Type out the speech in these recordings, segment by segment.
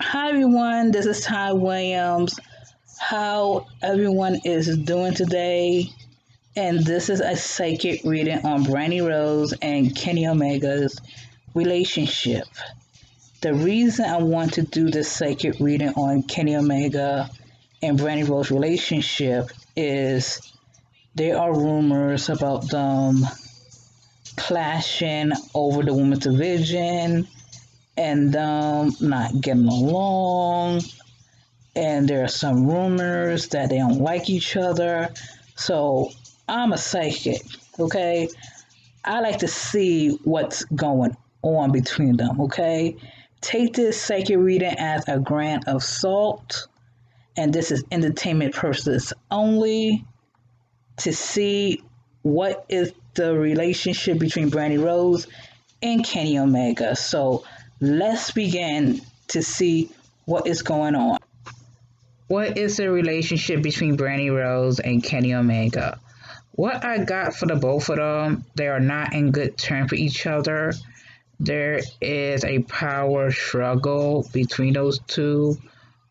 Hi everyone, this is Ty Williams. How everyone is doing today? And this is a psychic reading on Brandi Rhodes and Kenny Omega's relationship. The reason I want to do this psychic reading on Kenny Omega and Brandi Rhodes' relationship is there are rumors about them clashing over the women's division and them not getting along. And there are some rumors that they don't like each other. So I'm a psychic, okay? I like to see what's going on between them, okay? Take this psychic reading as a grain of salt, and this is entertainment purposes only to see what is the relationship between Brandi Rhodes and Kenny Omega. So let's begin to see what is going on. What is the relationship between Brandi Rhodes and Kenny Omega? What I got for the both of them, they are not in good terms with each other. There is a power struggle between those two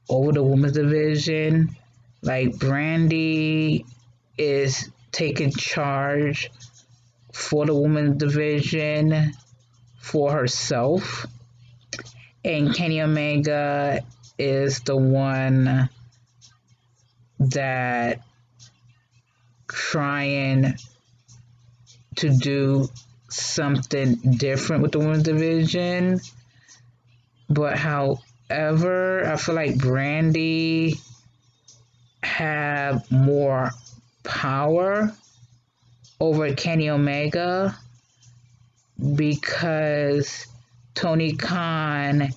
over the women's division. Like Brandi is taking charge for the women's division for herself. And Kenny Omega is the one that trying to do something different with the women's division. But however, I feel like Brandi have more power over Kenny Omega because Tony Khan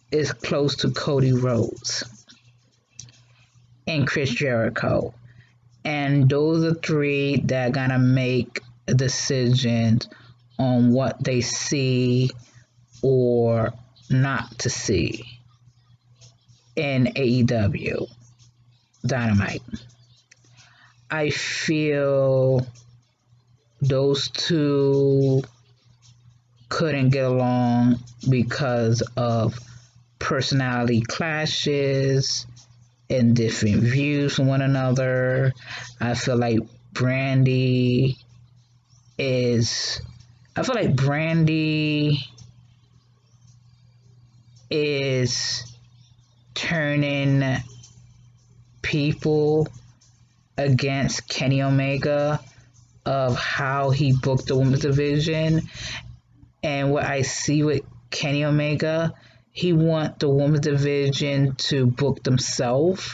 is close to Cody Rhodes and Chris Jericho. And those are three that are going to make decisions on what they see or not to see in AEW Dynamite. I feel those two couldn't get along because of personality clashes and different views from one another. I feel like Brandi is turning people against Kenny Omega of how he booked the women's division. And what I see with Kenny Omega, he wants the women's division to book themselves,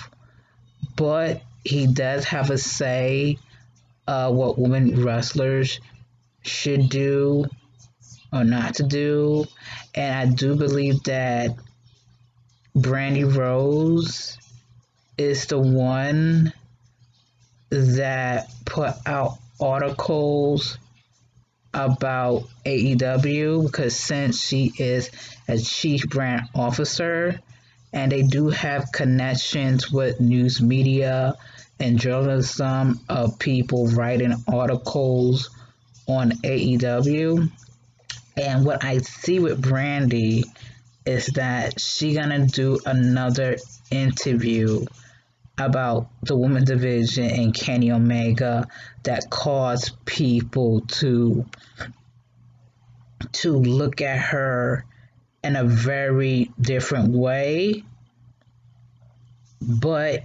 but he does have a say what women wrestlers should do or not to do. And I do believe that Brandi Rhodes is the one that put out articles about AEW, because since she is a chief brand officer and they do have connections with news media and journalism of people writing articles on AEW. And what I see with Brandi is that she's gonna do another interview about the women's division and Kenny Omega that caused people to look at her in a very different way, but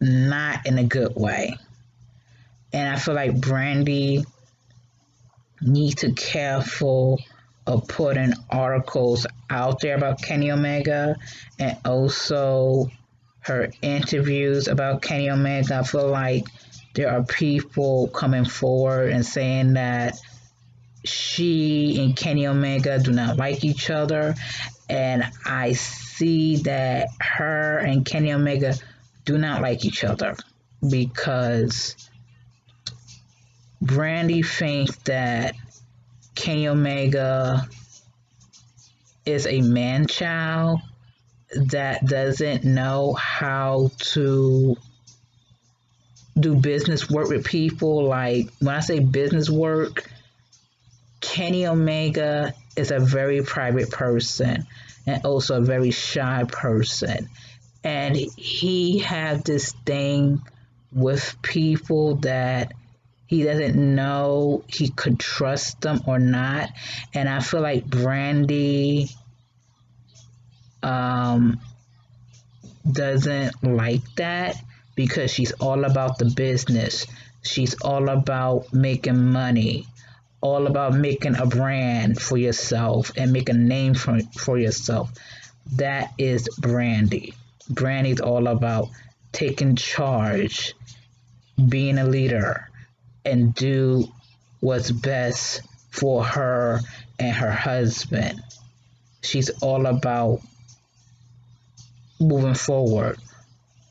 not in a good way. And I feel like Brandi needs to be careful of putting articles out there about Kenny Omega, and also her interviews about Kenny Omega. I feel like there are people coming forward and saying that she and Kenny Omega do not like each other. And I see that her and Kenny Omega do not like each other because Brandi thinks that Kenny Omega is a man-child that doesn't know how to do business work with people. Like, when I say business work, Kenny Omega is a very private person. and also a very shy person. And he had this thing with people that he doesn't know he could trust them or not. And I feel like Brandi doesn't like that because she's all about the business. She's all about making money, all about making a brand for yourself and make a name for yourself. That is Brandi. Brandi's all about taking charge, being a leader, and do what's best for her and her husband. She's all about moving forward,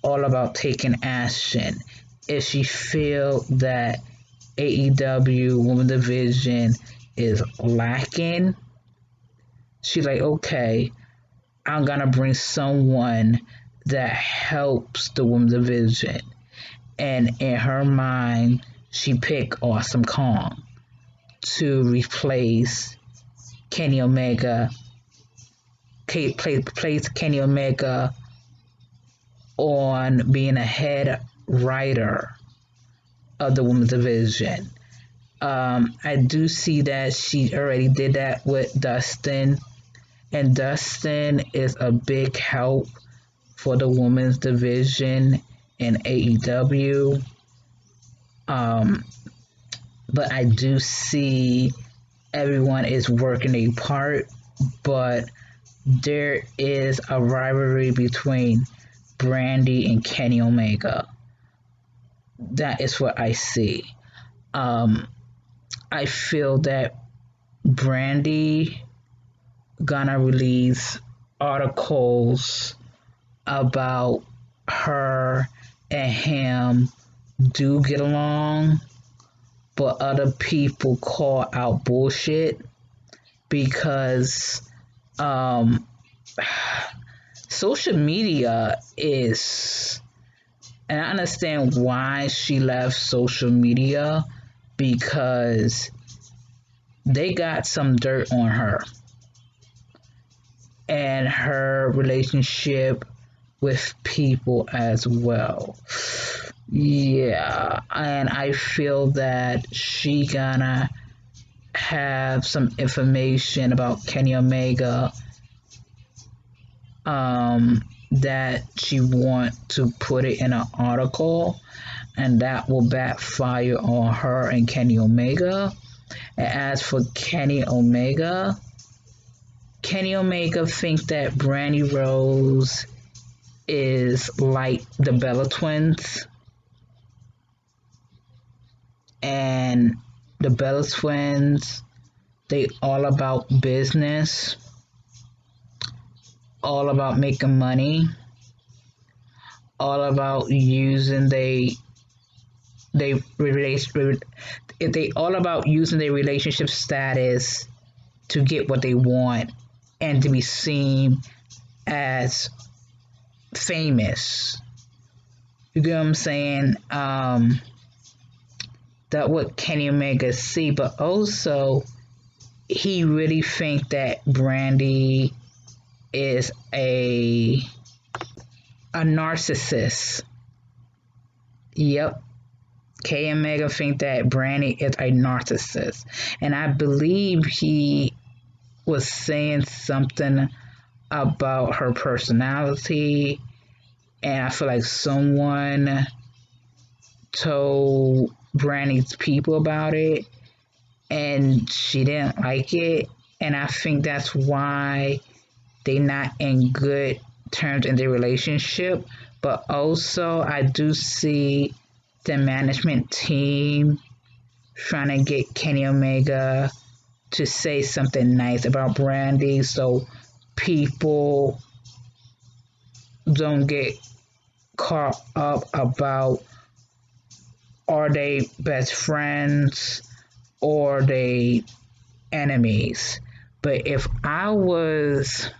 all about taking action. If she feel that AEW Women Division is lacking, she's like, okay, I'm gonna bring someone that helps the Women's Division. And in her mind, she picked Awesome Kong to replace Kenny Omega, place Kenny Omega on being a head writer of the Women's Division. I do see that she already did that with Dustin, and Dustin is a big help for the Women's Division in AEW. But I do see everyone is working a part, but there is a rivalry between Brandi and Kenny Omega. That is what I see. I feel that Brandi gonna release articles about her and him do get along, but other people call out bullshit because social media is, and I understand why she left social media, because they got some dirt on her and her relationship with people as well. Yeah, and I feel that she gonna have some information about Kenny Omega that she want to put it in an article, and that will backfire on her and Kenny Omega. And as for Kenny Omega think that Brandi Rhodes is like the Bella Twins, and the Bella Twins, they all about business, all about making money, all about using they all about using their relationship status to get what they want and to be seen as famous. You get what I'm saying? That what Kenny Omega see, but also he really think that Brandi is a narcissist. Yep. K Omega think that Brandi is a narcissist. And I believe he was saying something about her personality, and I feel like someone told Brandi's people about it and she didn't like it, and I think that's why they not in good terms in their relationship. But also I do see the management team trying to get Kenny Omega to say something nice about Brandi so people don't get caught up about are they best friends or they enemies. But if I was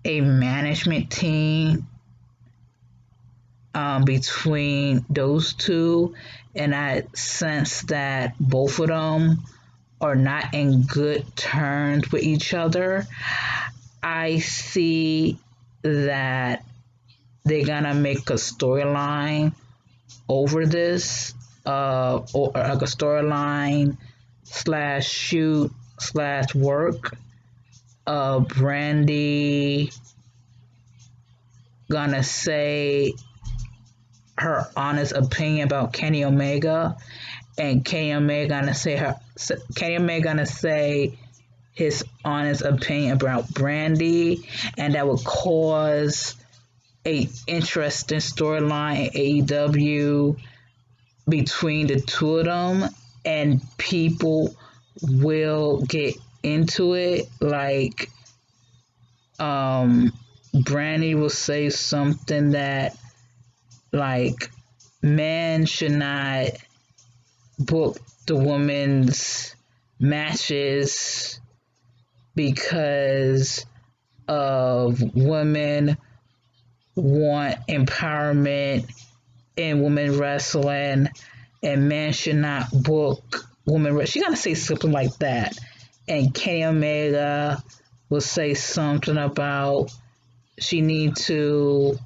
a management team between those two, and I sense that both of them are not in good terms with each other. I see that they're gonna make a storyline over this, or like a storyline slash shoot slash work. Brandi gonna say her honest opinion about Kenny Omega, and Kenny Omega gonna say his honest opinion about Brandi, and that would cause a interesting storyline in AEW between the two of them, and people will get into it. Like, Brandi will say something that, like, men should not book the women's matches because of women want empowerment in women wrestling, and men should not book women wrestling. She's gonna say something like that, and Kenny Omega will say something about she need to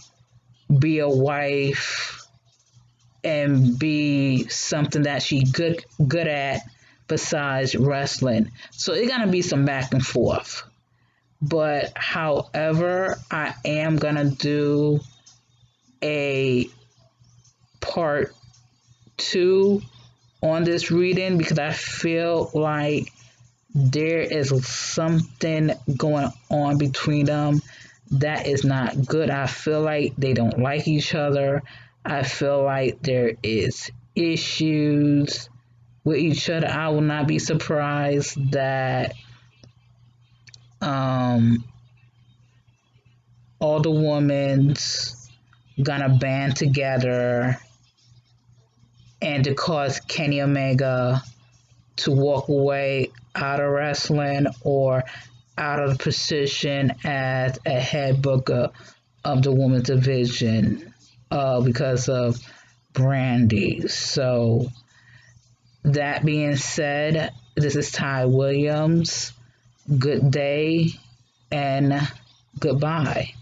be a wife and be something that she good at besides wrestling. So it's gonna be some back and forth. But however, I am gonna do a part 2 on this reading because I feel like there is something going on between them that is not good. I feel like they don't like each other. I feel like there is issues with each other. I will not be surprised that all the women's gonna band together and to cause Kenny Omega to walk away out of wrestling or out of the position as a head booker of the women's division because of Brandi. So that being said, this is Ty Williams. Good day and goodbye.